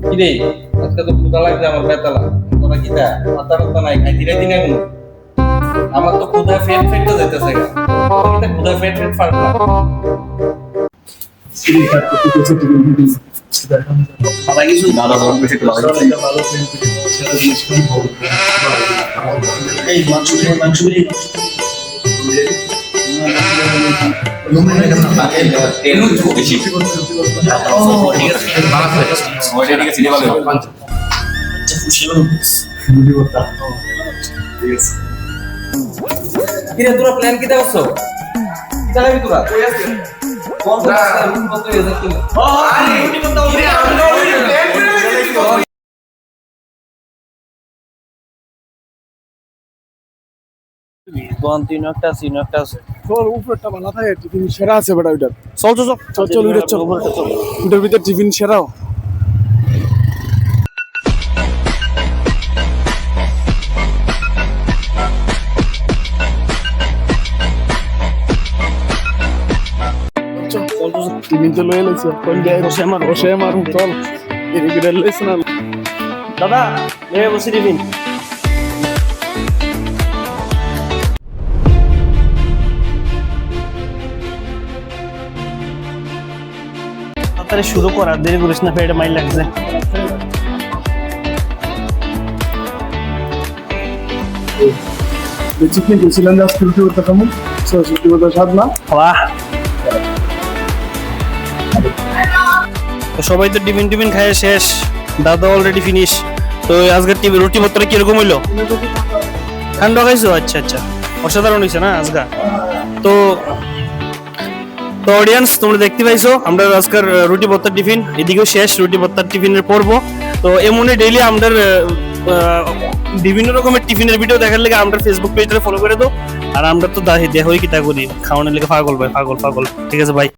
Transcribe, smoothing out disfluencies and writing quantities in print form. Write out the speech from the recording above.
কিরে আজকে তো ক্ষুধা লাগছে আমার বেতালা তোরা কি দা মাথা টাথা নাই খাই ধীরে ধীরে কোনো আমার তো ক্ষুধা ফেট ফেট তো যেতেছে গা তোরা ক্ষুধা ফেট ফেট পারবে না ভালো কিছু দাদা বড় বেশি তো ভালো এই মাংস তেল বেশি ঠিক আছে কিরে তোরা প্ল্যান কি দেখছো চালাবি তোরা কই আছিস কোন কত এজেন্ট কি তোর উপরটা বানা থাকে টিফিন সেরা আছে বেটা ওইটার চল ওইটার ভিতর টিফিন সেরাও টিফিন তো লয়ে লাইছে কোন যায় বসে মারু চল এদিকে লাইছ না দাদা লে বসে টিফিন তাড়াতাড়ি শুরু কর আর দেরি করিস না পেটে মাইল লাগছে চিকেন দিয়েছিলেন আজকে রুটি করতে কেমন রুটি করতে স্বাদ না বাহ সবাই তো টিফিন খায় শেষ দাদা অলরেডি ফিনিশ তো আজকের রুটি ভর্তাটা কিরকম হইলো ঠান্ডা খাইছো আচ্ছা অসাধারণ হয়েছে না আজকে তো অডিয়েন্স তোমরা দেখতে পাইছো আমরা আজকের রুটি ভর্তার টিফিন এদিকেও শেষ রুটি ভর্তার টিফিনের পর্ব তো এমনই ডেইলি আমাদের বিভিন্ন রকমের টিফিনের ভিডিও দেখার লেগে আমরা ফেসবুক পেজটা ফলো করে দাও আর আমরা তো দেখোই কি তা করি খাওয়ানোর লেগে পাগল ঠিক আছে ভাই।